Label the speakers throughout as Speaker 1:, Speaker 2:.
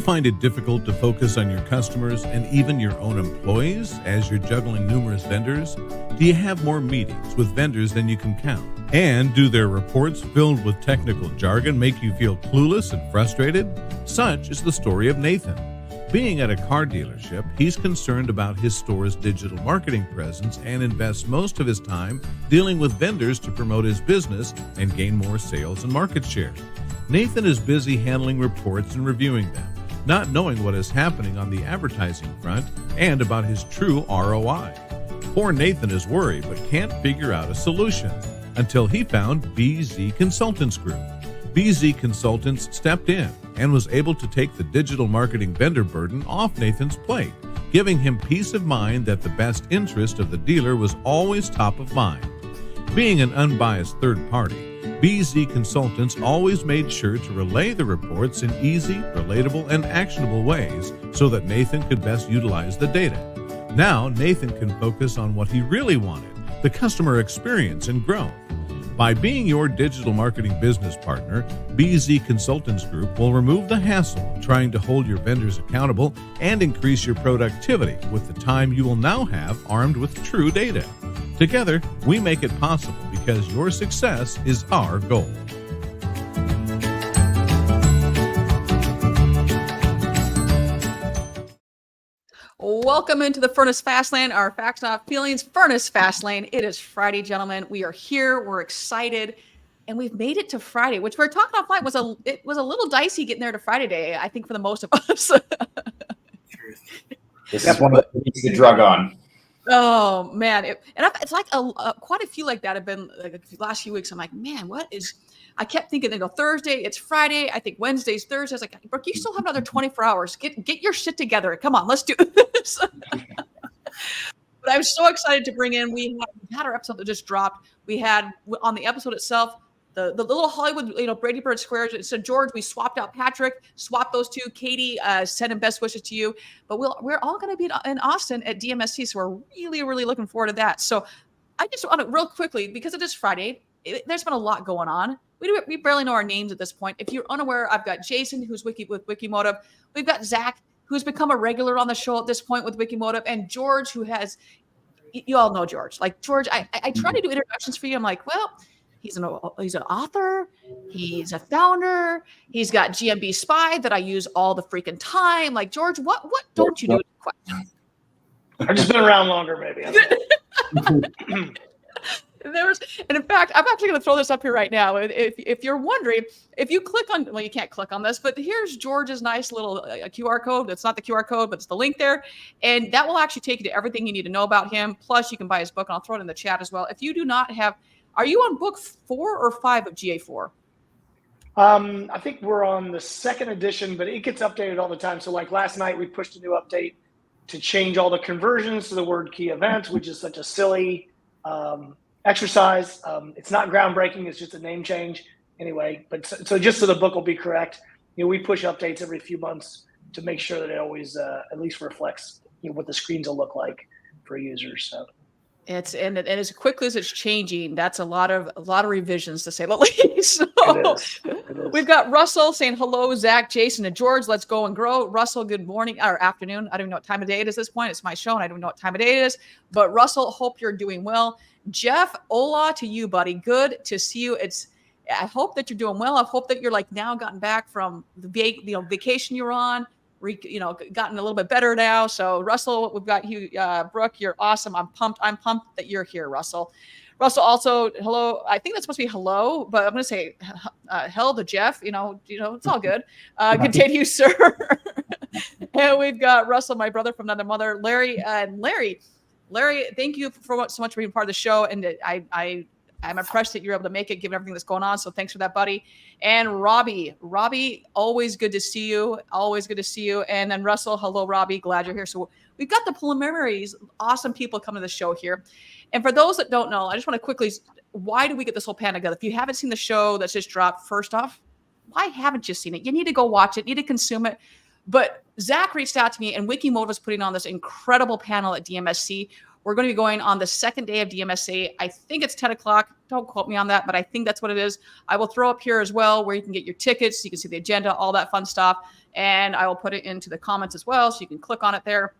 Speaker 1: find it difficult to focus on your customers and even your own employees as you're juggling numerous vendors? Do you have more meetings with vendors than you can count? And do their reports filled with technical jargon make you feel clueless and frustrated? Such is the story of Nathan. Being at a car dealership, he's concerned about his store's digital marketing presence and invests most of his time dealing with vendors to promote his business and gain more sales and market share. Nathan is busy handling reports and reviewing them, not knowing what is happening on the advertising front and about his true ROI. Poor Nathan is worried but can't figure out a solution until he found BZ Consultants Group. BZ Consultants stepped in and was able to take the digital marketing vendor burden off Nathan's plate, giving him peace of mind that the best interest of the dealer was always top of mind. Being an unbiased third party, BZ Consultants always made sure to relay the reports in easy, relatable, and actionable ways so that Nathan could best utilize the data. Now, Nathan can focus on what he really wanted, the customer experience and growth. By being your digital marketing business partner, BZ Consultants Group will remove the hassle of trying to hold your vendors accountable and increase your productivity with the time you will now have armed with true data. Together, we make it possible because your success is our goal.
Speaker 2: Welcome into the Furniss Fast Lane, our Facts Not Feelings Furniss Fast Lane. It is Friday, gentlemen. We are here. We're excited. And we've made it to Friday, which we're talking offline was a little dicey getting there to Friday day, I think, for the most of us.
Speaker 3: This is one of the drug on.
Speaker 2: Oh, man. It's like quite a few like that have been like the last few weeks. I'm like, man, I kept thinking, Thursday, it's Friday. I think Wednesday's Thursday. I was like, Brooke, you still have another 24 hours. Get your shit together. Come on, let's do this. But I was so excited to bring in, we had our episode that just dropped. We had on the episode itself, the little Hollywood, Brady Bird Squares. So George, we swapped out Patrick, swapped those two. Katie, sending best wishes to you. But we're all going to be in Austin at DMSC. So we're really, really looking forward to that. So I just want to real quickly, because it is Friday, there's been a lot going on. We barely know our names at this point. If you're unaware, I've got Jason, who's with Wikimotive. We've got Zach, who's become a regular on the show at this point with Wikimotive, and George, who has, you all know George. Like George, I try to do introductions for you. I'm like, well, he's an author, he's a founder, he's got GMB Spy that I use all the freaking time. Like George, what don't you do?
Speaker 4: I've just been around longer, maybe.
Speaker 2: And in fact, I'm actually going to throw this up here right now. If you're wondering, if you click on, well, you can't click on this, but here's George's nice little QR code. It's not the QR code, but it's the link there. And that will actually take you to everything you need to know about him. Plus, you can buy his book, and I'll throw it in the chat as well. If you do not have, are you on book 4 or 5 of GA4?
Speaker 4: I think we're on the 2nd edition, but it gets updated all the time. So like last night, we pushed a new update to change all the conversions to the word key event, which is such a silly exercise. It's not groundbreaking. It's just a name change anyway. But so just so the book will be correct, we push updates every few months to make sure that it always at least reflects what the screens will look like for users. So
Speaker 2: and as quickly as it's changing, that's a lot of revisions, to say the least. So
Speaker 4: it is.
Speaker 2: We've got Russell saying hello, Zach, Jason, and George. Let's go and grow. Russell, good morning or afternoon. I don't even know what time of day it is at this point. It's my show, and I don't know what time of day it is. But Russell, hope you're doing well. Jeff, hola to you, buddy. Good to see you. I hope that you're doing well. I hope that you're like now gotten back from the vacation you're on. Gotten a little bit better now. So Russell, we've got you, Brooke. You're awesome. I'm pumped that you're here, Russell. Russell, also hello. I think that's supposed to be hello, but I'm going to say hell to Jeff. It's all good. Continue, sir. And we've got Russell, my brother from another mother, Larry, and Larry, thank you so much for being part of the show. And I'm impressed that you're able to make it, given everything that's going on. So thanks for that, buddy. And Robbie, always good to see you. Always good to see you. And then Russell, hello, Robbie. Glad you're here. So we've got the preliminaries, awesome people coming to the show here. And for those that don't know, I just want to quickly, why do we get this whole panel together? If you haven't seen the show that's just dropped, first off, why haven't you seen it? You need to go watch it. You need to consume it. But Zach reached out to me, and Wikimotive is putting on this incredible panel at DMSC We're going to be going on the second day of DMSA. I think it's 10 o'clock. Don't quote me on that, but I think that's what it is. I will throw up here as well where you can get your tickets. You can see the agenda, all that fun stuff. And I will put it into the comments as well, so you can click on it there.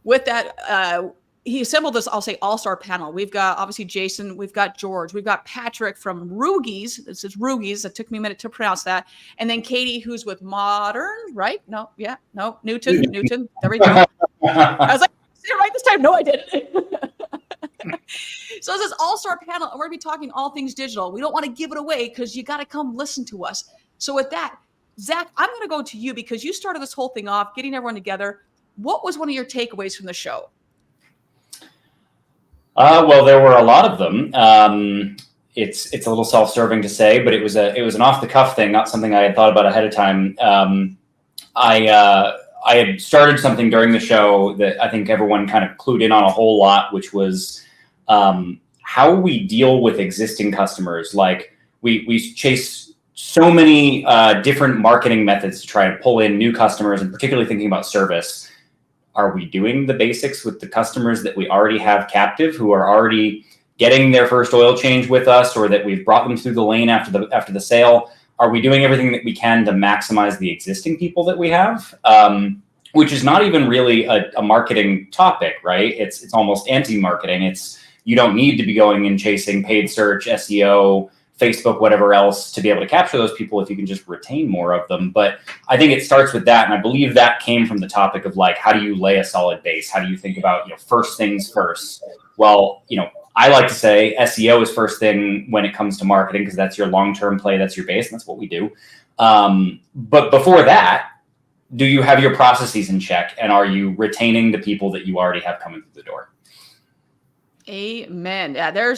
Speaker 2: With that, he assembled this, I'll say, all-star panel. We've got, obviously, Jason. We've got George. We've got Patrick from Rugies. This is Rugies. It took me a minute to pronounce that. And then Katie, who's with Modern, right? Newton. There we go. I was like, did it right this time? No, I didn't. So it's this all-star panel, and we're going to be talking all things digital. We don't want to give it away because you got to come listen to us. So with that, Zach, I'm going to go to you because you started this whole thing off, getting everyone together. What was one of your takeaways from the show?
Speaker 3: Well, there were a lot of them. It's a little self-serving to say, but it was an off-the-cuff thing, not something I had thought about ahead of time. I had started something during the show that I think everyone kind of clued in on a whole lot, which was how we deal with existing customers. Like we chase so many different marketing methods to try to pull in new customers, and particularly thinking about service. Are we doing the basics with the customers that we already have captive, who are already getting their first oil change with us, or that we've brought them through the lane after the sale? Are we doing everything that we can to maximize the existing people that we have? Which is not even really a marketing topic, right? It's almost anti-marketing. You don't need to be going and chasing paid search, SEO, Facebook, whatever else to be able to capture those people if you can just retain more of them. But I think it starts with that. And I believe that came from the topic of like, how do you lay a solid base? How do you think about, first things first? Well, I like to say SEO is first thing when it comes to marketing, because that's your long-term play. That's your base. And that's what we do. But before that, do you have your processes in check? And are you retaining the people that you already have coming through the door?
Speaker 2: Amen. Yeah,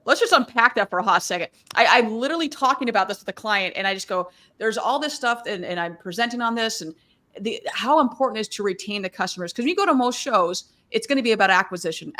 Speaker 2: let's just unpack that for a hot second. I'm literally talking about this with a client, and I just go, there's all this stuff, and I'm presenting on this, and how important it is to retain the customers. Because when you go to most shows, it's going to be about acquisition.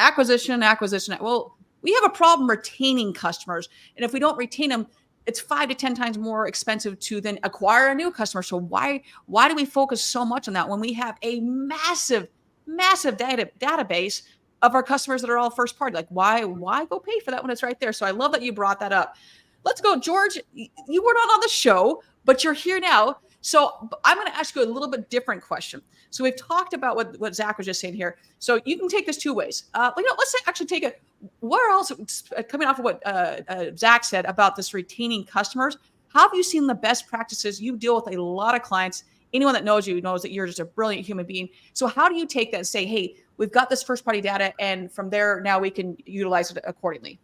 Speaker 2: Well, we have a problem retaining customers. And if we don't retain them, it's 5 to 10 times more expensive to then acquire a new customer. So why do we focus so much on that when we have a massive database of our customers that are all first party? Like, why go pay for that when it's right there? So I love that you brought that up. Let's go, George. You were not on the show, but you're here now. So I'm going to ask you a little bit different question. So we've talked about what Zach was just saying here. So you can take this two ways. Let's actually take it. Where else, coming off of what Zach said about this retaining customers, how have you seen the best practices? You deal with a lot of clients. Anyone that knows you knows that you're just a brilliant human being. So how do you take that and say, hey, we've got this first party data, and from there, now we can utilize it accordingly?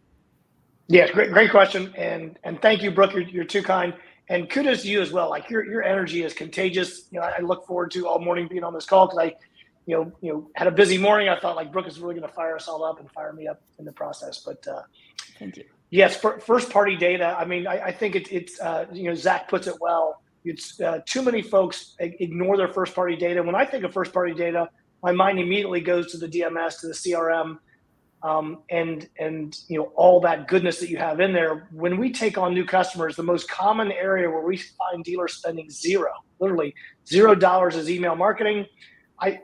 Speaker 4: Yeah, great question. And thank you, Brooke. You're too kind. And kudos to you as well. Like your energy is contagious. I look forward to all morning being on this call because I had a busy morning. I thought like Brooke is really going to fire us all up and fire me up in the process. But
Speaker 2: thank you.
Speaker 4: Yes, first party data. I mean, I think it's Zach puts it well. It's too many folks ignore their first party data. When I think of first party data, my mind immediately goes to the DMS, to the CRM, and all that goodness that you have in there. When we take on new customers, the most common area where we find dealers spending literally $0 is email marketing.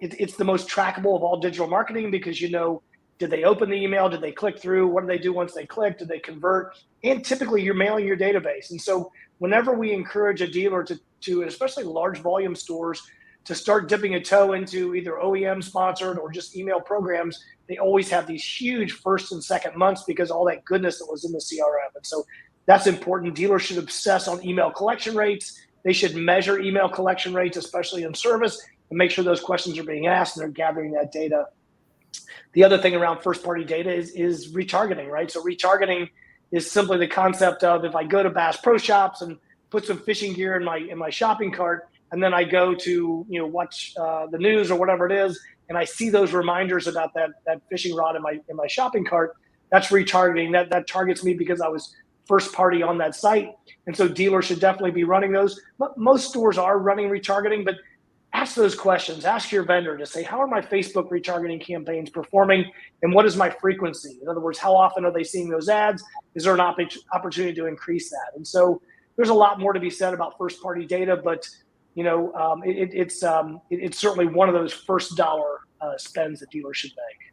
Speaker 4: It's the most trackable of all digital marketing because did they open the email? Did they click through? What do they do once they click? Did they convert? And typically you're mailing your database. And so whenever we encourage a dealer to especially large volume stores, to start dipping a toe into either OEM sponsored or just email programs, they always have these huge first and second months because all that goodness that was in the CRM. And so that's important. Dealers should obsess on email collection rates. They should measure email collection rates, especially in service, and make sure those questions are being asked and they're gathering that data. The other thing around first party data is retargeting, right? So retargeting is simply the concept of if I go to Bass Pro Shops and put some fishing gear in my shopping cart, and then I go to watch the news or whatever it is, and I see those reminders about that fishing rod in my shopping cart, that's retargeting. That targets me because I was first party on that site. And so dealers should definitely be running those. Most stores are running retargeting, but ask those questions. Ask your vendor to say, how are my Facebook retargeting campaigns performing, and what is my frequency? In other words, how often are they seeing those ads? Is there an opportunity to increase that? And so there's a lot more to be said about first party data, but it's certainly one of those first dollar spends that dealers should make.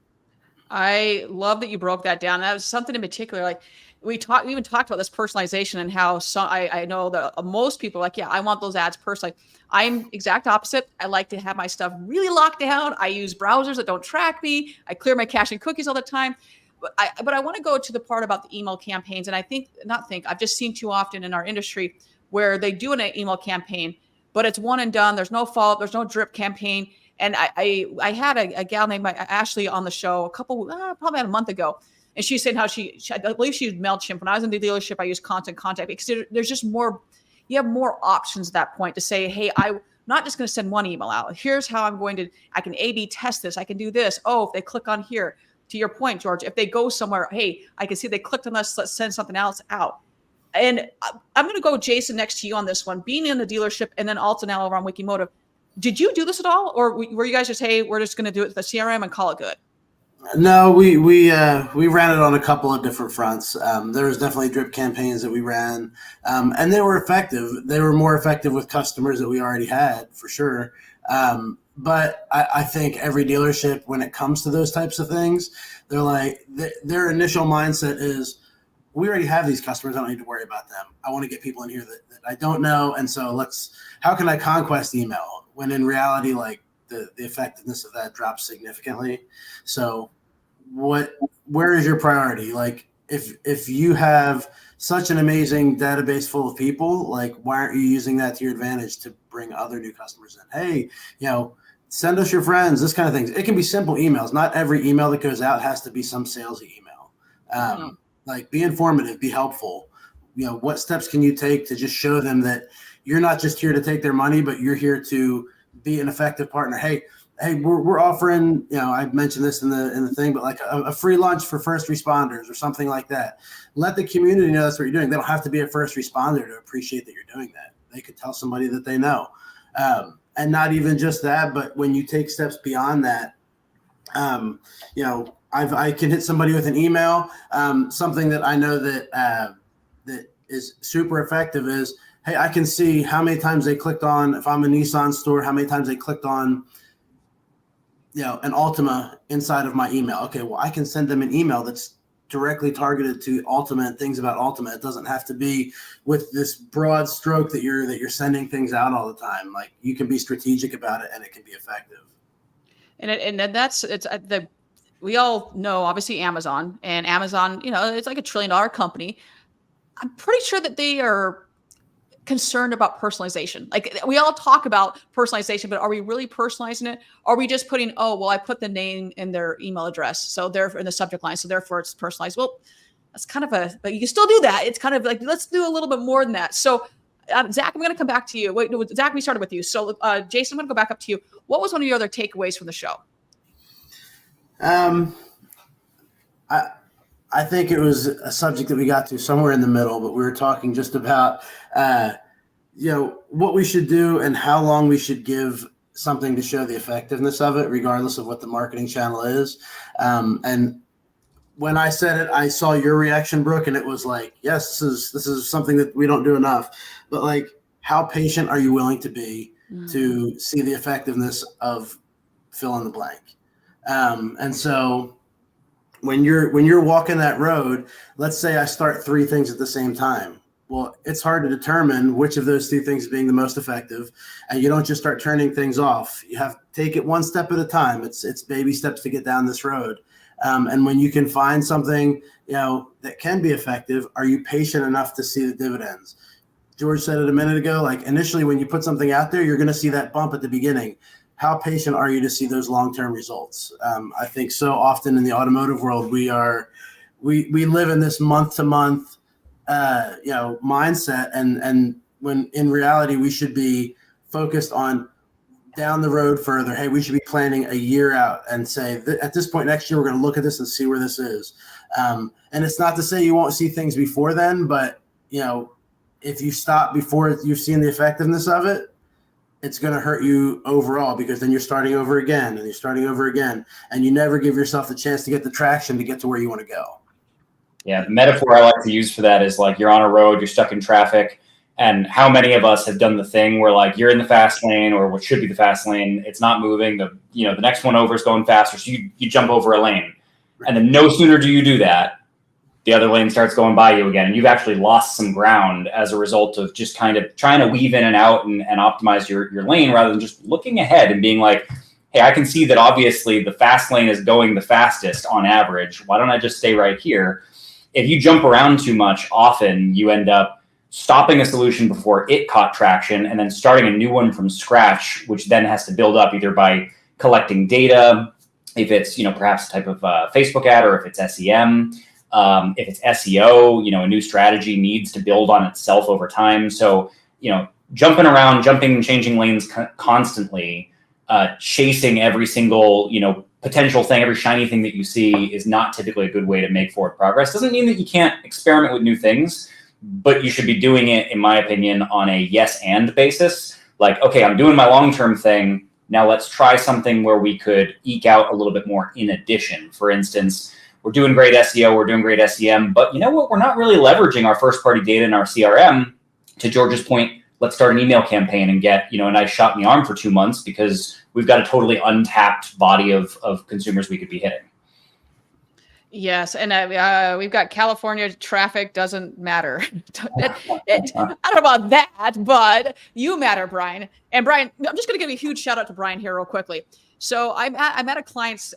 Speaker 2: I love that you broke that down. That was something in particular. Like we even talked about this personalization and how I know that most people are like, yeah, I want those ads personalized. I'm exact opposite. I like to have my stuff really locked down. I use browsers that don't track me. I clear my cache and cookies all the time. But I want to go to the part about the email campaigns. And I've just seen too often in our industry where they do an email campaign, but it's one and done. There's no follow-up. There's no drip campaign. And I had a gal named Ashley on the show probably a month ago. And she's saying how I believe she used MailChimp. When I was in the dealership, I used Constant Contact because there's just more, you have more options at that point to say, hey, I'm not just going to send one email out. Here's how I can A/B test this. I can do this. Oh, if they click on here, to your point, George, if they go somewhere, hey, I can see they clicked on this, let's send something else out. And I'm going to go, Jason, next to you on this one. Being in the dealership and then also now over on Wikimotive, did you do this at all? Or were you guys just, hey, we're just going to do it with the CRM and call it good?
Speaker 5: No, we ran it on a couple of different fronts. There was definitely drip campaigns that we ran, and they were effective. They were more effective with customers that we already had, for sure. But I think every dealership, when it comes to those types of things, they're like, their initial mindset is, we already have these customers. I don't need to worry about them. I want to get people in here that I don't know. And so how can I conquest email? When in reality, like the effectiveness of that drops significantly. So where is your priority? Like if you have such an amazing database full of people, like why aren't you using that to your advantage to bring other new customers in? Hey, send us your friends, this kind of things. It can be simple emails. Not every email that goes out has to be some salesy email. Like be informative, be helpful. What steps can you take to just show them that you're not just here to take their money, but you're here to be an effective partner. Hey, we're offering, I mentioned this in the thing, but like a free lunch for first responders or something like that. Let the community know that's what you're doing. They don't have to be a first responder to appreciate that you're doing that. They could tell somebody that they know. And not even just that, but when you take steps beyond that, I can hit somebody with an email. Something that I know that is super effective is, hey, I can see how many times they clicked on, if I'm a Nissan store, how many times they clicked on, an Altima inside of my email. Okay, well, I can send them an email that's directly targeted to Altima and things about Altima. It doesn't have to be with this broad stroke that you're sending things out all the time. Like you can be strategic about it and it can be effective.
Speaker 2: We all know obviously Amazon, and Amazon, it's like $1 trillion company. I'm pretty sure that they are concerned about personalization. Like we all talk about personalization, but are we really personalizing it? Are we just putting, I put the name in their email address, so they're in the subject line, so therefore it's personalized. Well, that's kind of but you can still do that. It's kind of like, let's do a little bit more than that. So Zach, I'm going to come back to you. Wait, no, Zach, we started with you. So Jason, I'm going to go back up to you. What was one of your other takeaways from the show?
Speaker 5: I think it was a subject that we got to somewhere in the middle, but we were talking just about, what we should do and how long we should give something to show the effectiveness of it, regardless of what the marketing channel is. And when I said it, I saw your reaction, Brooke, and it was like, yes, this is something that we don't do enough. But like, how patient are you willing to be to see the effectiveness of fill in the blank? And so when you're walking that road, let's say I start 3 things at the same time. Well, it's hard to determine which of those 3 things is being the most effective. And you don't just start turning things off. You have to take it one step at a time. It's baby steps to get down this road. And when you can find something, that can be effective, are you patient enough to see the dividends? George said it a minute ago, like initially when you put something out there, you're going to see that bump at the beginning. How patient are you to see those long-term results? I think so often in the automotive world, we live in this month-to-month, mindset, and when in reality we should be focused on down the road further. Hey, we should be planning a year out and say at this point next year we're going to look at this and see where this is. And it's not to say you won't see things before then, but if you stop before you've seen the effectiveness of it, it's going to hurt you overall, because then you're starting over again and you're starting over again, and you never give yourself the chance to get the traction to get to where you want to go.
Speaker 3: Yeah, the metaphor I like to use for that is like you're on a road, you're stuck in traffic, and how many of us have done the thing where like you're in the fast lane, or what should be the fast lane, it's not moving. The next one over is going faster, so you jump over a lane. And then no sooner do you do that, the other lane starts going by you again. And you've actually lost some ground as a result of just kind of trying to weave in and out and optimize your lane rather than just looking ahead and being like, hey, I can see that obviously the fast lane is going the fastest on average. Why don't I just stay right here? If you jump around too much, often you end up stopping a solution before it caught traction and then starting a new one from scratch, which then has to build up either by collecting data, if it's, perhaps a type of Facebook ad, or if it's SEM. If it's SEO, a new strategy needs to build on itself over time. So, jumping around, changing lanes constantly, chasing every single, potential thing, every shiny thing that you see is not typically a good way to make forward progress. Doesn't mean that you can't experiment with new things, but you should be doing it, in my opinion, on a yes and basis. Like, okay, I'm doing my long-term thing. Now let's try something where we could eke out a little bit more in addition. For instance, we're doing great SEO, we're doing great SEM, but you know what? We're not really leveraging our first-party data in our CRM. To George's point, let's start an email campaign and get, a nice shot in the arm for 2 months because we've got a totally untapped body of consumers we could be hitting.
Speaker 2: Yes, and we've got California traffic doesn't matter. I don't know about that, but you matter, Brian. And Brian, I'm just going to give a huge shout out to Brian here real quickly. So I'm at a client's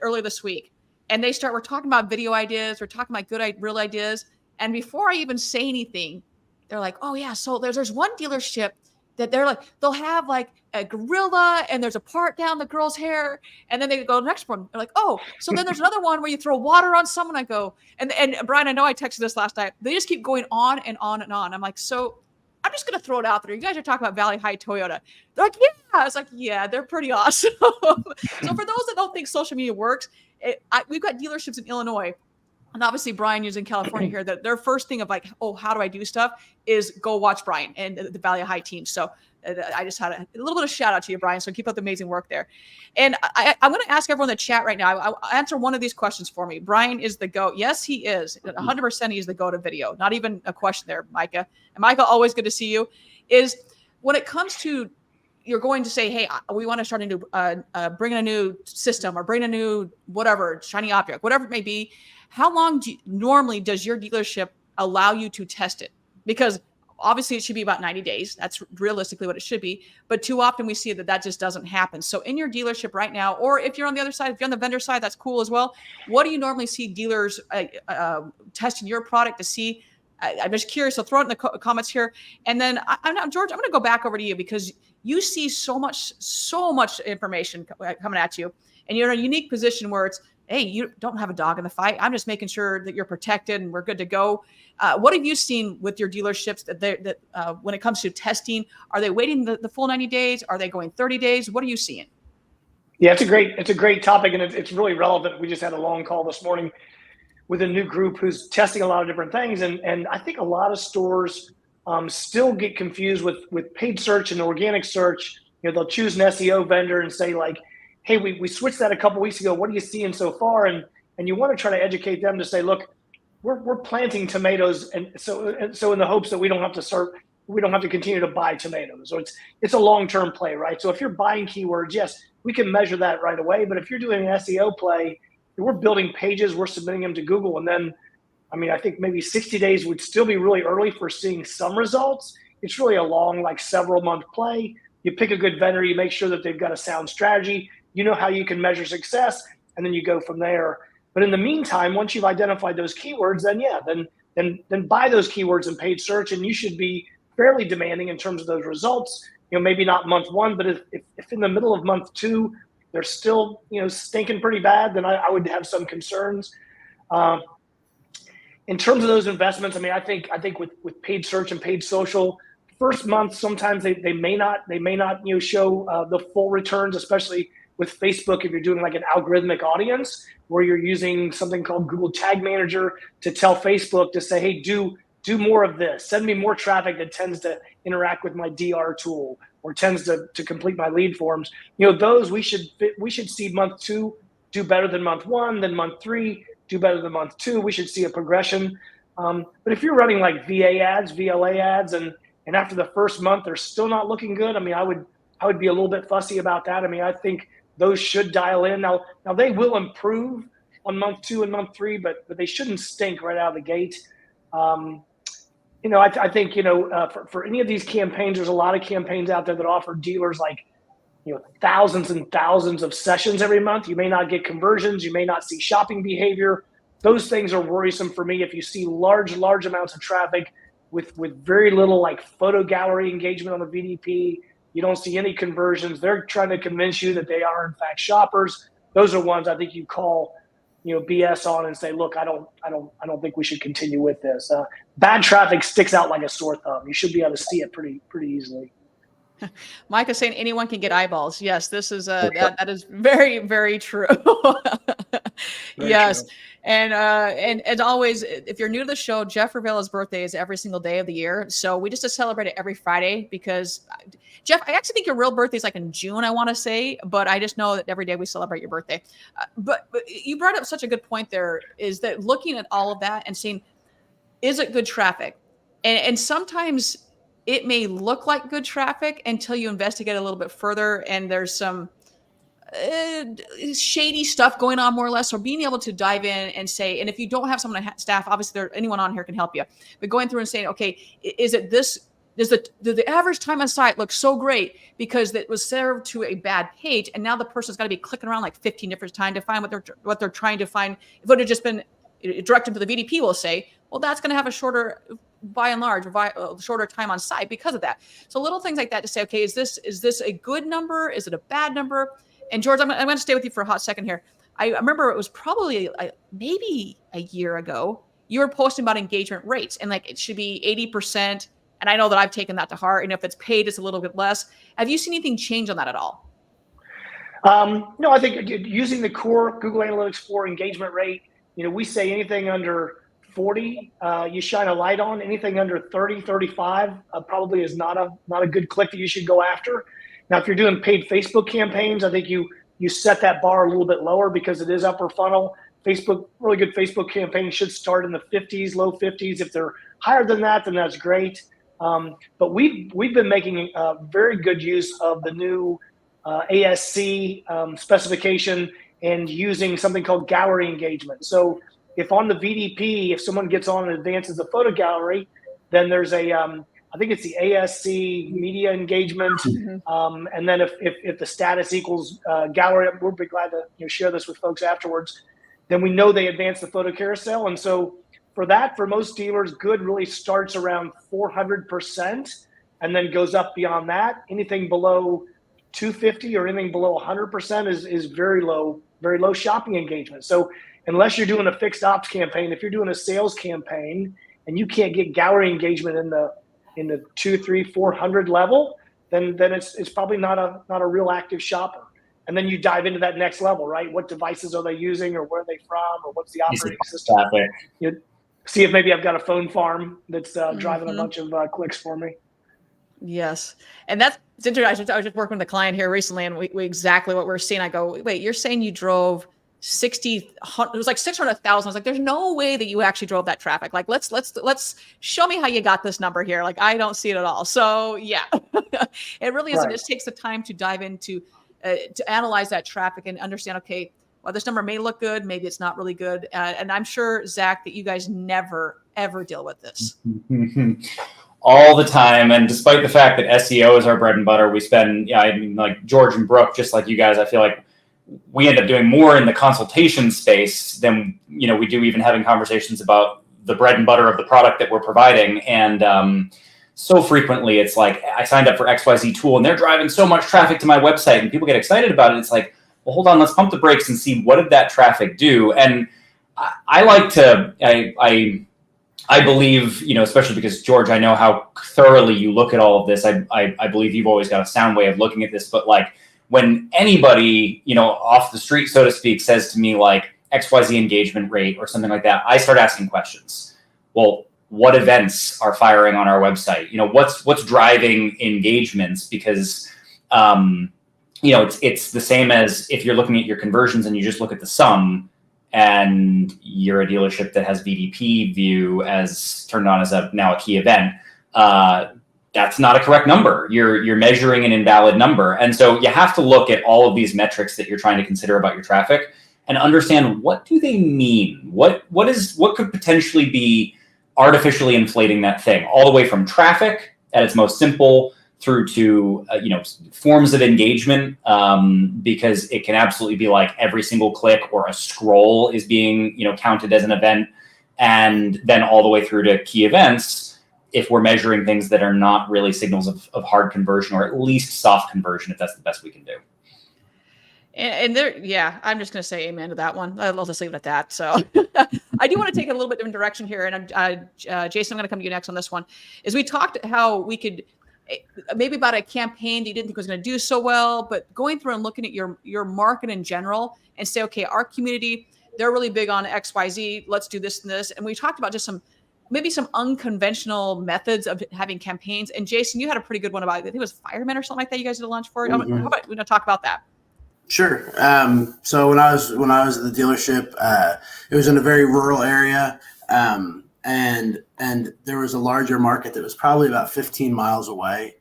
Speaker 2: earlier this week, and we're talking about video ideas, we're talking about good, real ideas. And before I even say anything, they're like, oh yeah, so there's one dealership that they'll have like a gorilla and there's a part down the girl's hair. And then they go to the next one. They're like, oh, so then there's another one where you throw water on someone. I go, and Brian, I know I texted this last night. They just keep going on and on and on. I'm like, so I'm just going to throw it out there. You guys are talking about Valley High Toyota. They're like, yeah. I was like, yeah, they're pretty awesome. So for those that don't think social media works, we've got dealerships in Illinois. And obviously Brian is in California here, that their first thing of like, oh, how do I do stuff is go watch Brian and the Valley High team. So I just had a little bit of shout out to you, Brian. So keep up the amazing work there. And I'm going to ask everyone in the chat right now. I'll answer one of these questions for me. Brian is the GOAT. Yes, he is. 100% he's the GOAT of video. Not even a question there, Micah. And Micah, always good to see you. Is when it comes to, you're going to say, hey, we want to start bring in a new system or bring a new whatever, shiny object, whatever it may be. How long normally does your dealership allow you to test it? Because obviously it should be about 90 days. That's realistically what it should be. But too often we see that just doesn't happen. So in your dealership right now, or if you're on the other side, if you're on the vendor side, that's cool as well. What do you normally see dealers testing your product to see? I'm just curious. So throw it in the comments here. And then George, I'm going to go back over to you because you see so much information coming at you. And you're in a unique position where it's, hey, you don't have a dog in the fight. I'm just making sure that you're protected and we're good to go. What have you seen with your dealerships that when it comes to testing? Are they waiting the full 90 days? Are they going 30 days? What are you seeing?
Speaker 4: Yeah, it's a great topic, and it's really relevant. We just had a long call this morning with a new group who's testing a lot of different things, and I think a lot of stores still get confused with paid search and organic search. They'll choose an SEO vendor and say like, hey, we switched that a couple weeks ago. What are you seeing so far? And you want to try to educate them to say, look, we're planting tomatoes, and so in the hopes that we don't have to continue to buy tomatoes. So it's a long-term play, right? So if you're buying keywords, yes, we can measure that right away. But if you're doing an SEO play, we're building pages, we're submitting them to Google, and then, I think maybe 60 days would still be really early for seeing some results. It's really a long, like several month play. You pick a good vendor, you make sure that they've got a sound strategy. You know how you can measure success, and then you go from there. But in the meantime, once you've identified those keywords, then buy those keywords in paid search, and you should be fairly demanding in terms of those results. Maybe not month one, but if in the middle of month two they're still stinking pretty bad, then I would have some concerns. In terms of those investments, I think with paid search and paid social, first month sometimes they may not show the full returns, especially with Facebook, if you're doing like an algorithmic audience where you're using something called Google Tag Manager to tell Facebook to say, hey, do more of this. Send me more traffic that tends to interact with my DR tool or tends to complete my lead forms. Those we should see month two do better than month one, then month three do better than month two. We should see a progression. But if you're running like VLA ads, and after the first month they're still not looking good, I would be a little bit fussy about that. I think those should dial in. Now they will improve on month 2 and month 3, but they shouldn't stink right out of the gate. I think, for any of these campaigns, there's a lot of campaigns out there that offer dealers like, thousands and thousands of sessions every month. You may not get conversions. You may not see shopping behavior. Those things are worrisome for me. If you see large amounts of traffic with very little like photo gallery engagement on the VDP, you don't see any conversions. They're trying to convince you that they are in fact shoppers. Those are ones I think you call, BS on and say, look, I don't think we should continue with this. Bad traffic sticks out like a sore thumb. You should be able to see it pretty easily.
Speaker 2: Mike is saying anyone can get eyeballs. Yes, this is that is very, very true. Yes. True. And as always, if you're new to the show, Jeff Ravella's birthday is every single day of the year. So we just celebrate it every Friday because Jeff, I actually think your real birthday is like in June, I want to say, but I just know that every day we celebrate your birthday. But you brought up such a good point there, is that looking at all of that and saying, is it good traffic? And sometimes it may look like good traffic until you investigate a little bit further and there's some shady stuff going on, more or less. So being able to dive in and say, and if you don't have someone on staff, obviously anyone on here can help you, but going through and saying, okay, is it this? Does the average time on site look so great because it was served to a bad page, and now the person's got to be clicking around like 15 different times to find what they're trying to find. If it would have just been directed to the VDP, we'll say, well, that's going to have a shorter, by and large, shorter time on site because of that. So little things like that to say, okay, is this a good number? Is it a bad number? And George, I'm going to stay with you for a hot second here. I remember it was probably maybe a year ago, you were posting about engagement rates and like it should be 80%. And I know that I've taken that to heart. And if it's paid, it's a little bit less. Have you seen anything change on that at all?
Speaker 4: No, I think using the core Google Analytics 4 engagement rate, we say anything under 40, you shine a light on. Anything under 30, 35 probably is not a good click that you should go after. Now, if you're doing paid Facebook campaigns, I think you set that bar a little bit lower because it is upper funnel. Really good Facebook campaigns should start in the 50s, low 50s. If they're higher than that, then that's great. But we've been making very good use of the new ASC specification and using something called gallery engagement. So if on the VDP, if someone gets on and advances a photo gallery, then there's I think it's the ASC media engagement. Mm-hmm. And then if the status equals gallery, we'll be glad to share this with folks afterwards. Then we know they advanced the photo carousel. And so for most dealers, good really starts around 400% and then goes up beyond that. Anything below 250 or anything below 100% is very low shopping engagement. So unless you're doing a fixed ops campaign, if you're doing a sales campaign and you can't get gallery engagement in the 200, 300, 400 level, then it's probably not a real active shopper. And then you dive into that next level, right? What devices are they using, or where are they from, or what's the operating system? See if maybe I've got a phone farm that's driving a bunch of clicks for me.
Speaker 2: Yes. And it's interesting. I was just working with a client here recently, and we exactly what we're seeing. I go, wait, you're saying you drove 60, it was like 600,000. I was like, there's no way that you actually drove that traffic. Like, let's show me how you got this number here. Like, I don't see it at all. So yeah, it really is. Right. It just takes the time to dive into, to analyze that traffic and understand, okay, well, this number may look good. Maybe it's not really good. And I'm sure, Zach, that you guys never, ever deal with this.
Speaker 3: All the time. And despite the fact that SEO is our bread and butter, we spend, like George and Brooke, just like you guys, I feel like we end up doing more in the consultation space than, we do even having conversations about the bread and butter of the product that we're providing. And so frequently it's like, I signed up for XYZ tool and they're driving so much traffic to my website and people get excited about it. It's like, well, hold on, let's pump the brakes and see what did that traffic do. And I like to, I believe, especially because George, I know how thoroughly you look at all of this. I believe you've always got a sound way of looking at this, but like when anybody, off the street, so to speak, says to me like XYZ engagement rate or something like that, I start asking questions. Well, what events are firing on our website? What's driving engagements? Because, it's the same as if you're looking at your conversions and you just look at the sum and you're a dealership that has VDP view as turned on as now a key event. That's not a correct number. You're measuring an invalid number. And so you have to look at all of these metrics that you're trying to consider about your traffic and understand, what do they mean? What could potentially be artificially inflating that thing, all the way from traffic at its most simple through to forms of engagement, because it can absolutely be like every single click or a scroll is being counted as an event, and then all the way through to key events if we're measuring things that are not really signals of hard conversion, or at least soft conversion, if that's the best we can do.
Speaker 2: And there, yeah, I'm just going to say amen to that one. I'll just leave it at that. So I do want to take a little bit different direction here. And Jason, I'm going to come to you next on this one. Is we talked how we could maybe about a campaign that you didn't think was going to do so well, but going through and looking at your market in general and say, okay, our community, they're really big on X, Y, Z. Let's do this and this. And we talked about just maybe some unconventional methods of having campaigns. And Jason, you had a pretty good one about, I think it was firemen or something like that. You guys did a lunch for it.
Speaker 5: Mm-hmm.
Speaker 2: How about we talk about that?
Speaker 5: Sure. So when I was at the dealership, it was in a very rural area, and there was a larger market that was probably about 15 miles away.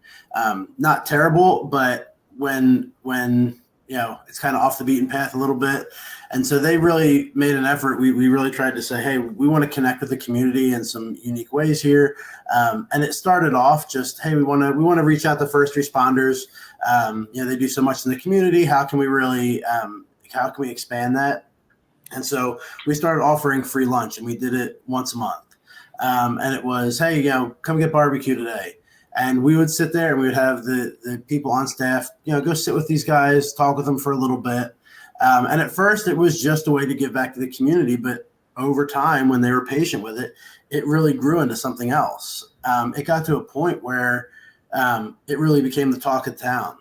Speaker 5: Not terrible, but when it's kind of off the beaten path a little bit. And so they really made an effort. We really tried to say, hey, we want to connect with the community in some unique ways here. And it started off just, hey, we want to reach out to first responders. They do so much in the community. How can we really, how can we expand that? And so we started offering free lunch, and we did it once a month. And it was, hey, come get barbecue today. And we would sit there and we would have the people on staff, go sit with these guys, talk with them for a little bit. And at first it was just a way to give back to the community. But over time, when they were patient with it, it really grew into something else. It got to a point where it really became the talk of town.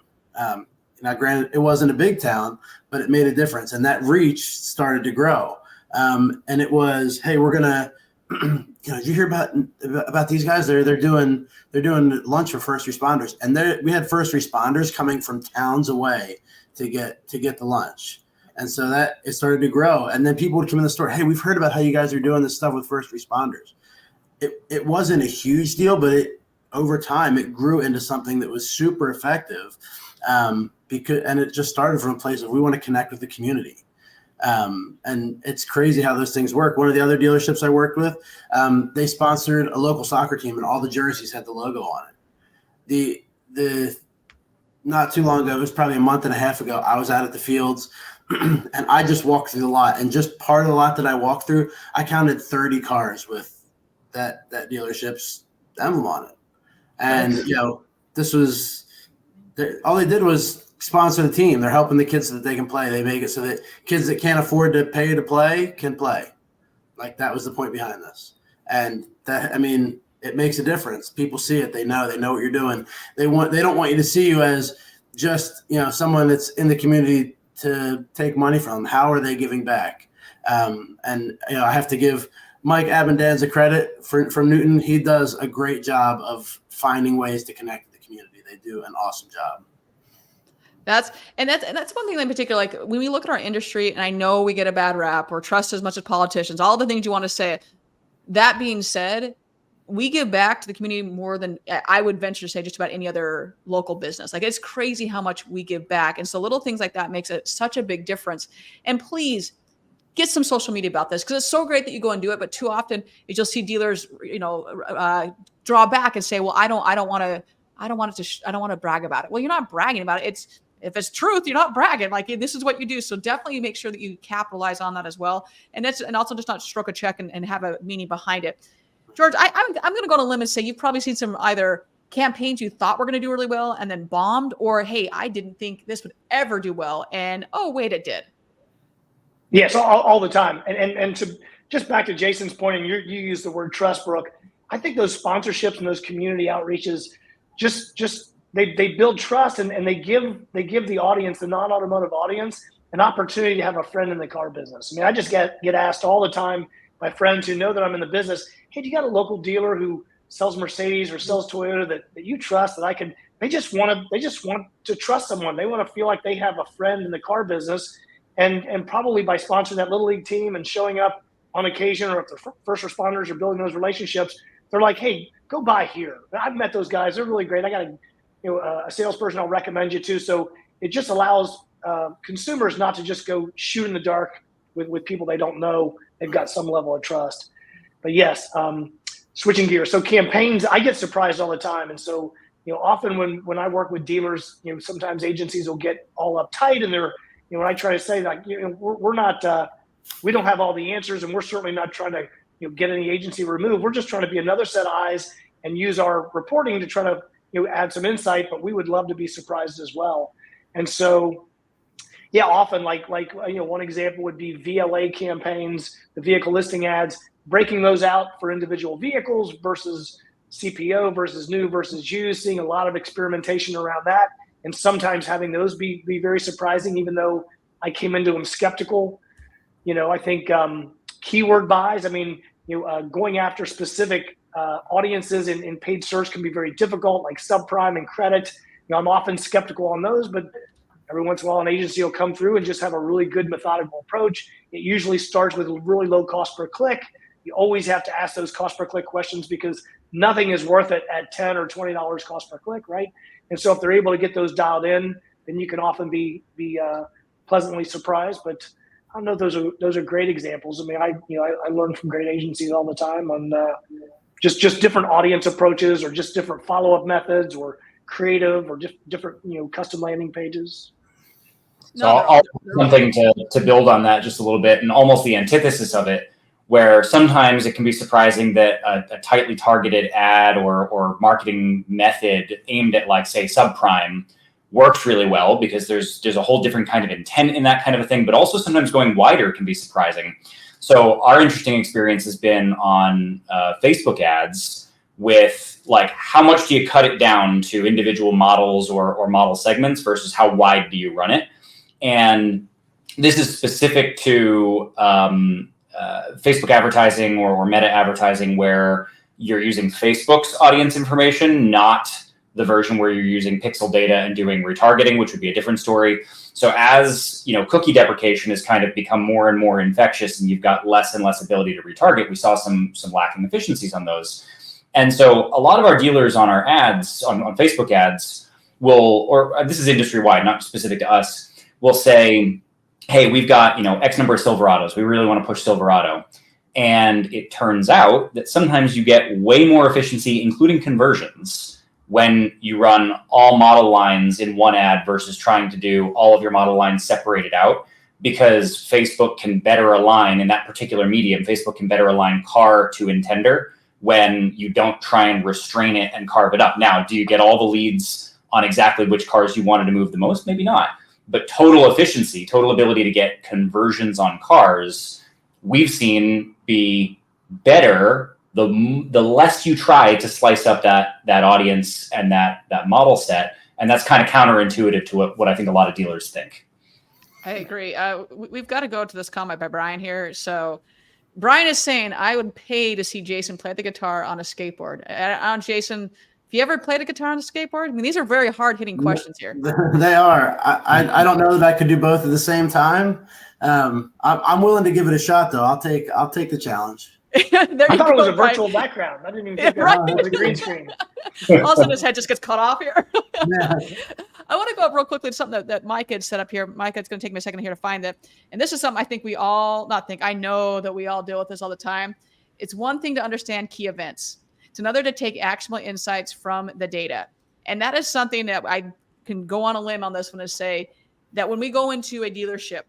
Speaker 5: Now, granted, it wasn't a big town, but it made a difference. And that reach started to grow. And it was, hey, we're going to, did you hear about these guys? They're doing lunch for first responders, and we had first responders coming from towns away to get the lunch, and so that it started to grow. And then people would come in the store. Hey, we've heard about how you guys are doing this stuff with first responders. It wasn't a huge deal, but over time it grew into something that was super effective, and it just started from a place of we want to connect with the community. And it's crazy how those things work. One of the other dealerships I worked with, they sponsored a local soccer team, and all the jerseys had the logo on it. The not too long ago, it was probably a month and a half ago, I was out at the fields and I just walked through the lot, and just part of the lot that I walked through, I counted 30 cars with that dealership's emblem on it. And, this was, all they did was sponsor the team. They're helping the kids so that they can play. They make it so that kids that can't afford to pay to play can play. Like, that was the point behind this. And that, it makes a difference. People see it. They know what you're doing. They don't want you to see you as just, someone that's in the community to take money from. How are they giving back? I have to give Mike Abendanza credit from Newton. He does a great job of finding ways to connect with the community. They do an awesome job.
Speaker 2: That's one thing in particular. Like, when we look at our industry, and I know we get a bad rap, or trust as much as politicians, all the things you want to say. That being said, we give back to the community more than I would venture to say just about any other local business. Like, it's crazy how much we give back. And so little things like that makes it such a big difference. And please get some social media about this, because it's so great that you go and do it. But too often you'll see dealers, draw back and say, well, I don't want to brag about it. Well, you're not bragging about it. If it's truth, you're not bragging. Like, this is what you do. So definitely make sure that you capitalize on that as well. And also just not stroke a check and have a meaning behind it. George, I'm going to go on a limb and say you've probably seen some either campaigns you thought were going to do really well and then bombed, or, hey, I didn't think this would ever do well, and oh wait, it did.
Speaker 4: Yes, all the time. And to just back to Jason's point, and you used the word trust, Brooke. I think those sponsorships and those community outreaches just they build trust, and they give the audience, the non-automotive audience, an opportunity to have a friend in the car business. I just get asked all the time by friends who know that I'm in the business, hey, do you got a local dealer who sells Mercedes or sells Toyota that you trust that I can? They just want to trust someone. They want to feel like they have a friend in the car business, and probably by sponsoring that little league team and showing up on occasion, or if the first responders are building those relationships, they're like, hey, go buy here. I've met those guys. They're really great. I got a salesperson I'll recommend you to. So it just allows consumers not to just go shoot in the dark with people they don't know. They've got some level of trust. But yes, switching gears. So campaigns, I get surprised all the time. And so, often when I work with dealers, sometimes agencies will get all uptight, and they're, when I try to say like, we're not, we don't have all the answers, and we're certainly not trying to, get any agency removed. We're just trying to be another set of eyes and use our reporting to try to, add some insight, but we would love to be surprised as well. And so, yeah, often like one example would be VLA campaigns, the vehicle listing ads, breaking those out for individual vehicles versus CPO versus new versus used, seeing a lot of experimentation around that, and sometimes having those be very surprising, even though I came into them skeptical. I think keyword buys, going after specific audiences in paid search can be very difficult, like subprime and credit. I'm often skeptical on those, but every once in a while an agency will come through and just have a really good methodical approach. It usually starts with a really low cost per click. You always have to ask those cost per click questions, because nothing is worth it at $10 or $20 cost per click, right? And so if they're able to get those dialed in, then you can often be pleasantly surprised. But I don't know, those are great examples. I learn from great agencies all the time on just different audience approaches, or just different follow-up methods, or creative, or just different custom landing pages.
Speaker 3: So I'll something to build on that just a little bit, and almost the antithesis of it, where sometimes it can be surprising that a tightly targeted ad or marketing method aimed at, like, say, subprime works really well, because there's a whole different kind of intent in that kind of a thing. But also sometimes going wider can be surprising. So our interesting experience has been on Facebook ads with, like, how much do you cut it down to individual models or model segments versus how wide do you run it? And this is specific to Facebook advertising or meta advertising, where you're using Facebook's audience information, not the version where you're using pixel data and doing retargeting, which would be a different story. So as cookie deprecation has kind of become more and more infectious, and you've got less and less ability to retarget, we saw some lacking efficiencies on those. And so a lot of our dealers on our ads, on Facebook ads, will, or this is industry wide, not specific to us, will say, hey, we've got X number of Silverados. We really want to push Silverado. And it turns out that sometimes you get way more efficiency, including conversions, when you run all model lines in one ad versus trying to do all of your model lines separated out, because Facebook can better align in that particular medium. Facebook can better align car to intender when you don't try and restrain it and carve it up. Now, do you get all the leads on exactly which cars you wanted to move the most? Maybe not. But total efficiency, total ability to get conversions on cars, we've seen be better the less you try to slice up that audience and that model set. And that's kind of counterintuitive to what I think a lot of dealers think.
Speaker 2: I agree. We've got to go to this comment by Brian here. So Brian is saying, I would pay to see Jason play the guitar on a skateboard. Jason, have you ever played a guitar on a skateboard? These are very hard-hitting questions here.
Speaker 5: They are. I don't know that I could do both at the same time. I'm willing to give it a shot, though. I'll take the challenge.
Speaker 4: I thought it was a virtual background. I didn't even think it was a green screen.
Speaker 2: All of a sudden his head just gets cut off here. Yeah. I want to go up real quickly to something that Mike had set up here. Mike, it's going to take me a second here to find it. And this is something I think I know that we all deal with this all the time. It's one thing to understand key events. It's another to take actionable insights from the data. And that is something that I can go on a limb on this one to say that when we go into a dealership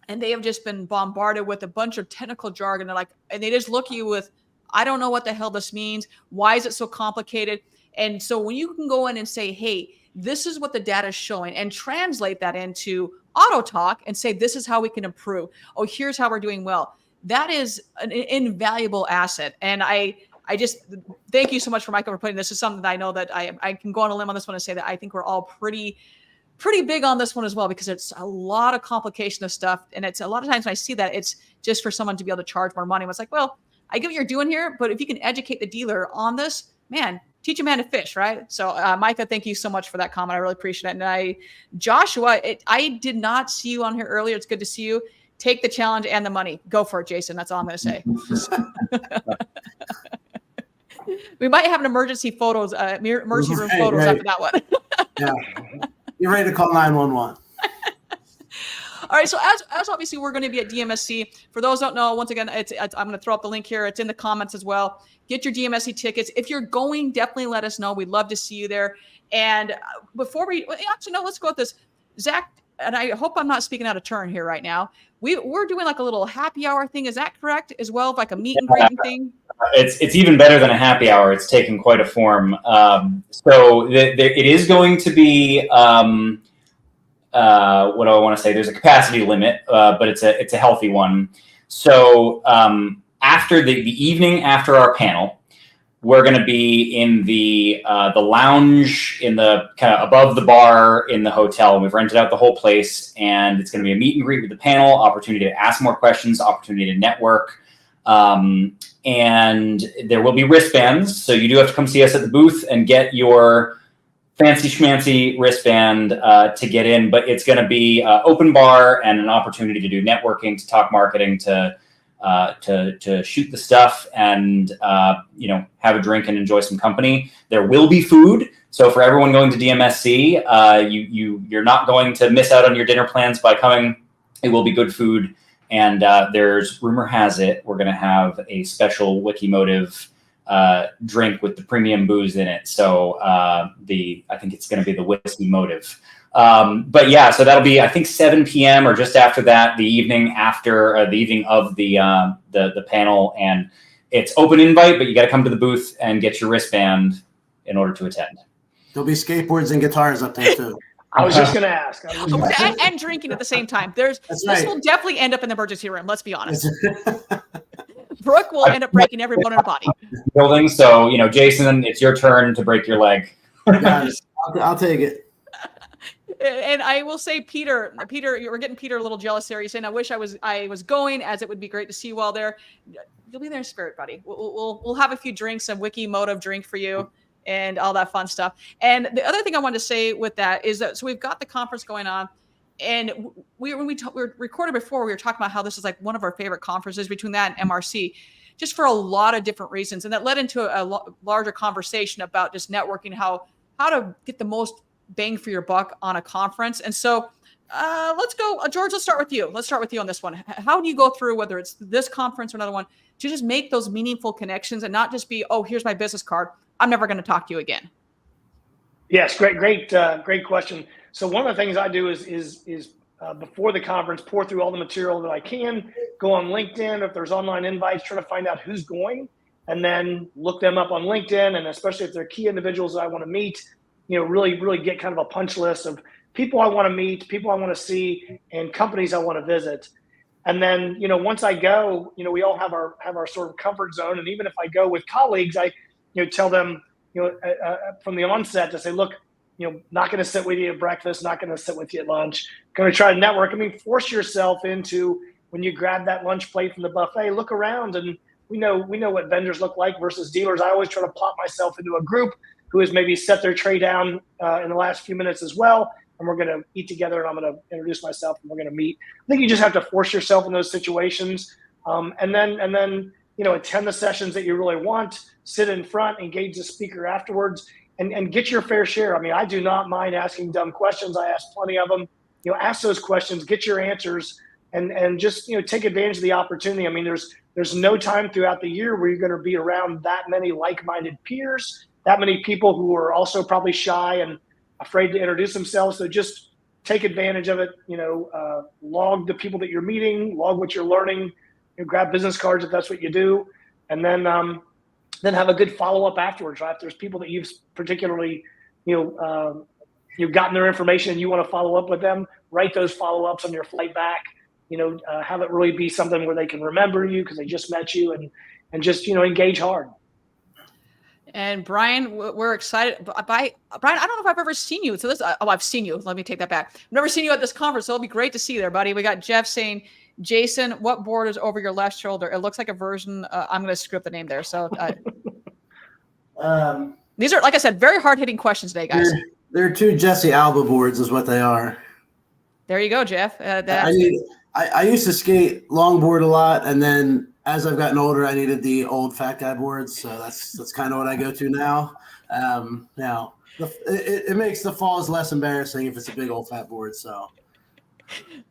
Speaker 2: and they have just been bombarded with a bunch of technical jargon, and they just look at you with, I don't know what the hell this means. Why is it so complicated? And so when you can go in and say, hey, this is what the data is showing, and translate that into auto talk and say, this is how we can improve. Oh, here's how we're doing well. That is an invaluable asset. And I just thank you so much for Michael for putting this. Is something that I know that I can go on a limb on this one and say that I think we're all pretty big on this one as well, because it's a lot of complication of stuff. And it's a lot of times when I see that, it's just for someone to be able to charge more money. It's like, well, I get what you're doing here, but if you can educate the dealer on this, man, teach a man to fish, right? So Micah, thank you so much for that comment. I really appreciate it. And Joshua, I did not see you on here earlier. It's good to see you. Take the challenge and the money. Go for it, Jason. That's all I'm going to say. We might have an emergency room photos after that one.
Speaker 5: Yeah. You're ready to call 911.
Speaker 2: All right. So as obviously we're going to be at DMSC. For those who don't know, once again, it's I'm going to throw up the link here. It's in the comments as well. Get your DMSC tickets. If you're going, definitely let us know. We'd love to see you there. And before we actually no, let's go with this, Zach. And I hope I'm not speaking out of turn here right now. We're doing like a little happy hour thing. Is that correct as well? Like a meet and greeting thing?
Speaker 3: It's even better than a happy hour. It's taken quite a form. So it is going to be what do I want to say? There's a capacity limit, but it's a healthy one. So after the evening after our panel, we're going to be in the lounge in the kind of above the bar in the hotel. We've rented out the whole place, and it's going to be a meet and greet with the panel, opportunity to ask more questions, opportunity to network. And there will be wristbands. So you do have to come see us at the booth and get your fancy schmancy wristband to get in. But it's going to be open bar and an opportunity to do networking, to talk marketing, to shoot the stuff and, have a drink and enjoy some company. There will be food. So for everyone going to DMSC, you're not going to miss out on your dinner plans by coming. It will be good food. And there's, rumor has it, we're going to have a special Wikimotive drink with the premium booze in it. So I think it's going to be the Whiskey Motive. But yeah, so that'll be, I think, 7 p.m. or just after that, the evening after the evening of the panel. And it's open invite, but you got to come to the booth and get your wristband in order to attend.
Speaker 5: There'll be skateboards and guitars up there too.
Speaker 4: I was just going to ask.
Speaker 2: And drinking at the same time. This will definitely end up in the emergency room. Let's be honest. Brooke will end up breaking every bone in her body.
Speaker 3: Building. So, Jason, it's your turn to break your leg.
Speaker 5: I'll take it.
Speaker 2: And I will say, Peter, we're getting Peter a little jealous there. He's saying, "I wish I was going, as it would be great to see you all there." You'll be there in spirit, buddy. We'll have a few drinks, a Wiki Motive drink for you, and all that fun stuff. And the other thing I wanted to say with that is that, so we've got the conference going on, and we recorded before, we were talking about how this is like one of our favorite conferences between that and MRC, just for a lot of different reasons, and that led into a larger conversation about just networking, how to get the most bang for your buck on a conference. And so let's go, George, let's start with you. Let's start with you on this one. How do you go through, whether it's this conference or another one, to just make those meaningful connections and not just be, oh, here's my business card, I'm never going to talk to you again?
Speaker 4: Yes, great question. So one of the things I do is before the conference, pour through all the material that I can, go on LinkedIn. If there's online invites, try to find out who's going, and then look them up on LinkedIn. And especially if they're key individuals that I want to meet, really get kind of a punch list of people I want to meet, people I want to see, and companies I want to visit. And then, once I go, we all have our sort of comfort zone. And even if I go with colleagues, I, tell them, from the onset to say, look, not going to sit with you at breakfast, not going to sit with you at lunch, going to try to network. I mean, force yourself into, when you grab that lunch plate from the buffet, look around, and we know what vendors look like versus dealers. I always try to plot myself into a group who has maybe set their tray down in the last few minutes as well. And we're going to eat together, and I'm going to introduce myself, and we're going to meet. I think you just have to force yourself in those situations. And then, attend the sessions that you really want, sit in front, engage the speaker afterwards, and get your fair share. I mean, I do not mind asking dumb questions. I ask plenty of them. Ask those questions, get your answers, and just, take advantage of the opportunity. I mean, there's no time throughout the year where you're going to be around that many like-minded peers, that many people who are also probably shy and afraid to introduce themselves. So just take advantage of it. Log the people that you're meeting, log what you're learning, grab business cards if that's what you do, and then have a good follow-up afterwards, right? If there's people that you've particularly, you've gotten their information and you want to follow up with them, write those follow-ups on your flight back. Have it really be something where they can remember you because they just met you, and just, engage hard.
Speaker 2: And Brian, we're excited. Brian, I don't know if I've ever seen you. So I've seen you. Let me take that back. I've never seen you at this conference. So it'll be great to see you there, buddy. We got Jeff saying, Jason, what board is over your left shoulder? It looks like a version. I'm going to screw up the name there. So these are, like I said, very hard-hitting questions today, guys.
Speaker 5: They're two Jesse Alba boards is what they are.
Speaker 2: There you go, Jeff.
Speaker 5: I used to skate longboard a lot, and then as I've gotten older, I needed the old fat guy boards, so that's kind of what I go to now. Now it makes the falls less embarrassing if it's a big old fat board. So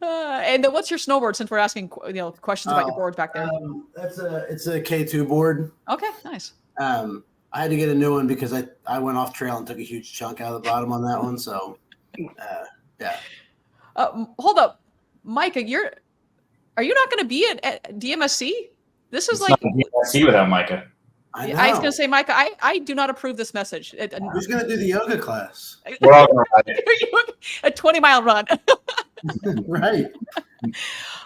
Speaker 2: And then what's your snowboard? Since we're asking, questions about your boards back there.
Speaker 5: It's a K2 board.
Speaker 2: Okay, nice.
Speaker 5: I had to get a new one because I went off trail and took a huge chunk out of the bottom on that one. So, yeah.
Speaker 2: Hold up, Micah, are you not going to be at DMSC? This is like
Speaker 3: DMSC without Micah.
Speaker 2: I was going to say, Micah, I do not approve this message.
Speaker 5: Who's going to do the yoga class?
Speaker 3: We're all going to ride it.
Speaker 2: A 20-mile run.
Speaker 5: Right.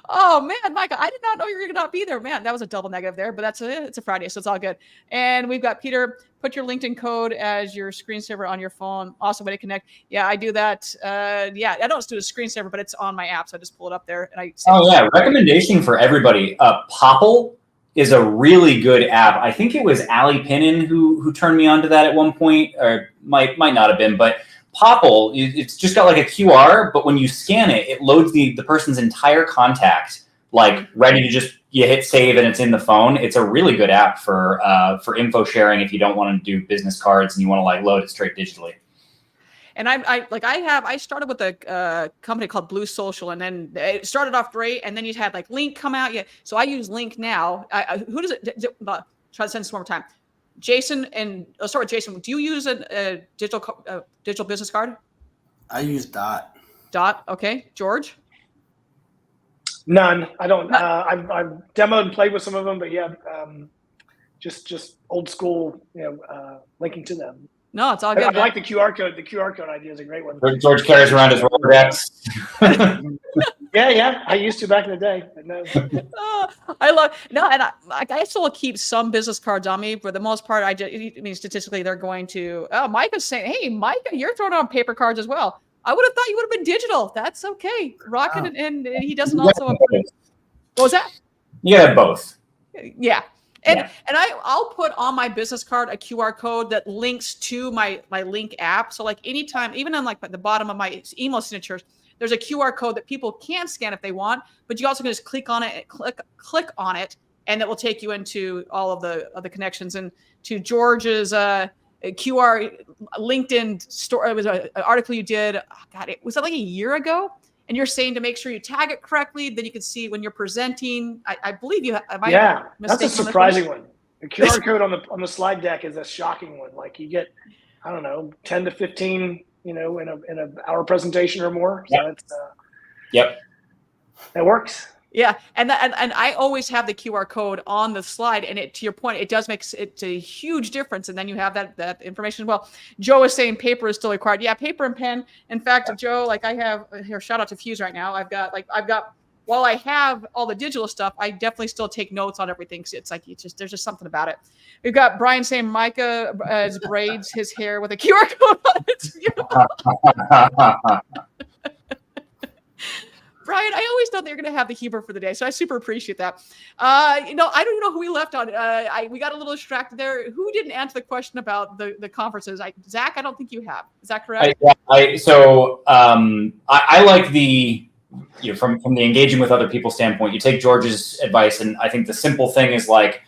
Speaker 2: Oh man, Micah, I did not know you were going to not be there. Man, that was a double negative there, but it's a Friday, so it's all good. And we've got Peter. Put your LinkedIn code as your screensaver on your phone. Awesome way to connect. Yeah, I do that. I don't do a screensaver, but it's on my app, so I just pull it up there. And
Speaker 3: recommendation for everybody. Popple is a really good app. I think it was Allie Pinnon who turned me onto that at one point, or might not have been, but Popple, it's just got like a QR, but when you scan it, it loads the person's entire contact, like ready to just, you hit save and it's in the phone. It's a really good app for info sharing if you don't want to do business cards and you want to like load it straight digitally.
Speaker 2: And I started with a company called Blue Social, and then it started off great, and then you had like Link come out. Yeah, so I use Link now. Who does it? Try to send this one more time. Jason, and let's start with Jason. Do you use a digital business card?
Speaker 5: I use Dot.
Speaker 2: Dot, okay. George?
Speaker 4: None. I don't. I've demoed and played with some of them, but yeah, just old school. Linking to them.
Speaker 2: No, it's all good.
Speaker 4: I like the QR code. The QR code idea is a great one.
Speaker 3: George carries around his Rolodex.
Speaker 4: Yeah. I used to back in the day. But no.
Speaker 2: I still keep some business cards on me. For the most part, statistically, they're going to. Oh, Micah's saying, "Hey, Micah, you're throwing on paper cards as well." I would have thought you would have been digital. That's okay. Rocket, and he doesn't also. What was that?
Speaker 3: Yeah, both.
Speaker 2: Yeah. And I'll put on my business card a QR code that links to my Link app. So like anytime, even on like the bottom of my email signatures, there's a QR code that people can scan if they want, but you also can just click on it, click on it, and it will take you into all of the connections. And to George's QR LinkedIn story, it was an article you did. Oh God, was that like a year ago? And you're saying to make sure you tag it correctly, then you can see when you're presenting. I believe you.
Speaker 4: That's a surprising one. The QR code on the slide deck is a shocking one. Like you get, I don't know, 10 to 15, in an hour presentation or more. So it's it works.
Speaker 2: Yeah, and I always have the QR code on the slide, and to your point, it does make it a huge difference. And then you have that information as well. Joe is saying paper is still required. Yeah, paper and pen. In fact, Joe, like I have here, shout out to Fuse right now. I've got while I have all the digital stuff, I definitely still take notes on everything. So it's like there's just something about it. We've got Brian saying Micah braids his hair with a QR code on it. Brian, I always thought they were going to have the humor for the day, so I super appreciate that. I don't even know who we left on. We got a little distracted there. Who didn't answer the question about the conferences? Zach, I don't think you have. Is that correct?
Speaker 3: I like the from the engaging with other people standpoint. You take George's advice, and I think the simple thing is like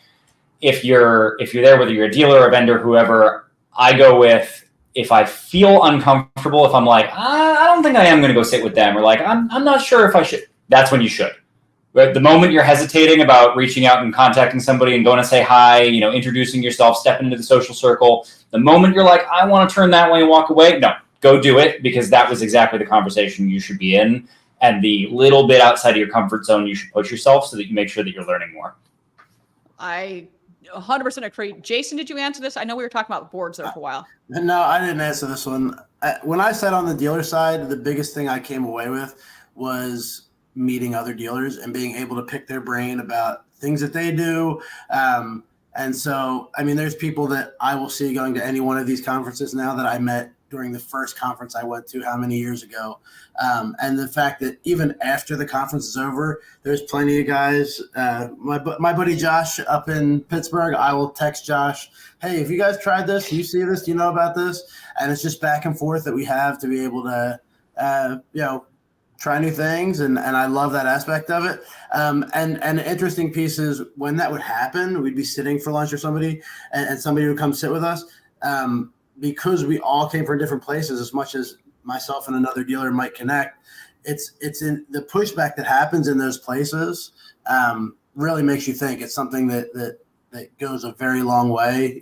Speaker 3: if you're there, whether you're a dealer, a vendor, whoever, I go with. If I feel uncomfortable, if I'm like, I don't think I am going to go sit with them, or like, I'm not sure if I should, that's when you should. But the moment you're hesitating about reaching out and contacting somebody and going to say hi, introducing yourself, stepping into the social circle, the moment you're like, I want to turn that way and walk away, no, go do it, because that was exactly the conversation you should be in. And the little bit outside of your comfort zone you should push yourself so that you make sure that you're learning more.
Speaker 2: I 100% agree. Jason, did you answer this? I know we were talking about boards there for a while.
Speaker 5: No, I didn't answer this one. When I sat on the dealer side, the biggest thing I came away with was meeting other dealers and being able to pick their brain about things that they do. And so, there's people that I will see going to any one of these conferences now that I met during the first conference I went to how many years ago. And the fact that even after the conference is over, there's plenty of guys. My buddy Josh up in Pittsburgh, I will text Josh, hey, have you guys tried this? Do you see this? Do you know about this? And it's just back and forth that we have to be able to, try new things. And I love that aspect of it. And an interesting piece is when that would happen, we'd be sitting for lunch or somebody, and somebody would come sit with us. Because we all came from different places, as much as myself and another dealer might connect, it's in the pushback that happens in those places really makes you think. It's something that goes a very long way,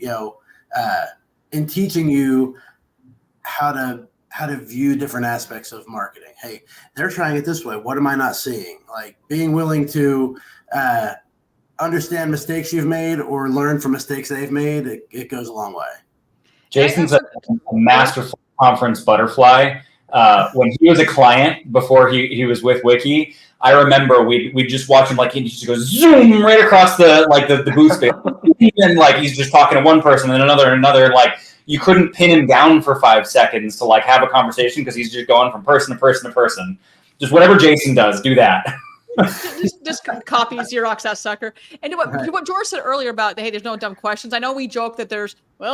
Speaker 5: in teaching you how to view different aspects of marketing. Hey, they're trying it this way. What am I not seeing? Like being willing to understand mistakes you've made or learn from mistakes they've made. It goes a long way.
Speaker 3: Jason's a masterful conference butterfly. When he was a client before he was with Wiki, I remember we just watch him, like he just goes zoom right across the booth space, and like he's just talking to one person and another. Like you couldn't pin him down for 5 seconds to like have a conversation because he's just going from person to person to person. Just whatever Jason does, do that.
Speaker 2: just copy Xerox that sucker. And what George said earlier about, hey, there's no dumb questions. I know we joke that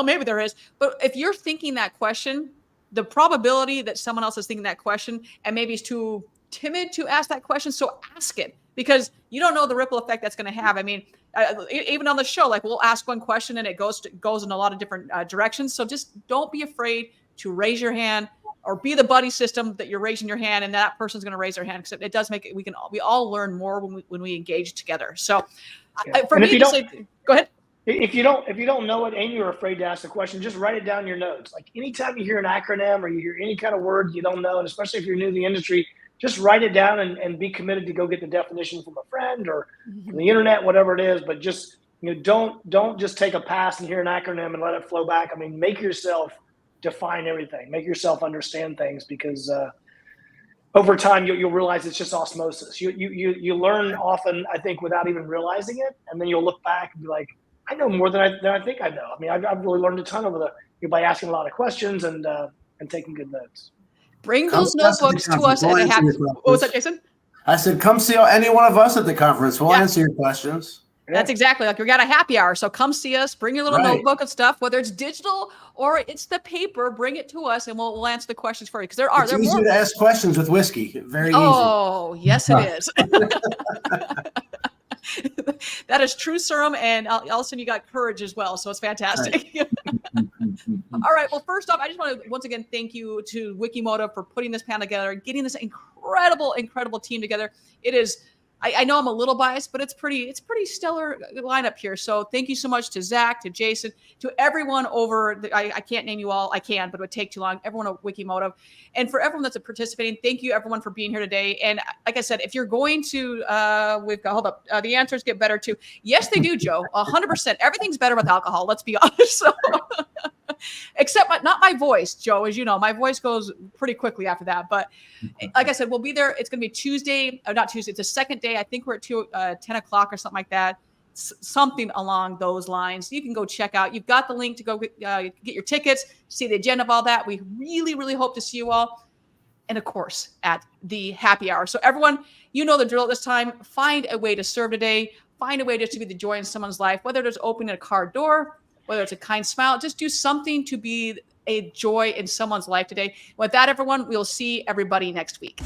Speaker 2: maybe there is, but if you're thinking that question, the probability that someone else is thinking that question and maybe is too timid to ask that question, so ask it, because you don't know the ripple effect that's going to have. I mean, even on the show, like we'll ask one question and it goes in a lot of different directions. So just don't be afraid to raise your hand, or be the buddy system that you're raising your hand and that person's going to raise their hand, because it does make it, we all learn more when we engage together. So for me to say, go ahead.
Speaker 4: If you don't know it and you're afraid to ask the question, just write it down in your notes. Like anytime you hear an acronym or you hear any kind of word you don't know, and especially if you're new to the industry, just write it down and be committed to go get the definition from a friend or from the internet, whatever it is. But just, don't just take a pass and hear an acronym and let it flow back. I mean, make yourself define everything, make yourself understand things, because over time you'll realize it's just osmosis. You learn often, I think, without even realizing it, and then you'll look back and be like, I know more than I think I know. I mean, I've really learned a ton by asking a lot of questions and taking good notes.
Speaker 2: Bring those notebooks to us at a happy. What was that, Jason?
Speaker 5: I said, come see any one of us at the conference. We'll answer your questions.
Speaker 2: That's exactly, like we got a happy hour. So come see us, bring your little notebook of stuff, whether it's digital or it's the paper, bring it to us and we'll answer the questions for you. Because it's
Speaker 5: easy to ask questions with whiskey. Very easy.
Speaker 2: Oh, yes, it is. That is true serum, and all of a sudden you got courage as well. So it's fantastic. Right. All right. Well, first off, I just want to once again thank you to Wikimoto for putting this panel together and getting this incredible team together. It is. I know I'm a little biased, but it's pretty stellar lineup here. So thank you so much to Zach, to Jason, to everyone over. I can't name you all. I can, but it would take too long. Everyone at Wikimoto, and for everyone that's participating, thank you everyone for being here today. And like I said, if you're going to, the answers get better too. Yes, they do, Joe. 100%. Everything's better with alcohol. Let's be honest. So, except not my voice, Joe. As you know, my voice goes pretty quickly after that. But like I said, we'll be there. It's going to be Tuesday, not Tuesday. It's the second day. I think we're at 10 o'clock or something like that. Something along those lines. You can go check out. You've got the link to go get your tickets, see the agenda of all that. We really hope to see you all. And of course, at the happy hour. So everyone, you know the drill at this time. Find a way to serve today. Find a way just to be the joy in someone's life, whether it's opening a car door, whether it's a kind smile. Just do something to be a joy in someone's life today. With that, everyone, we'll see everybody next week.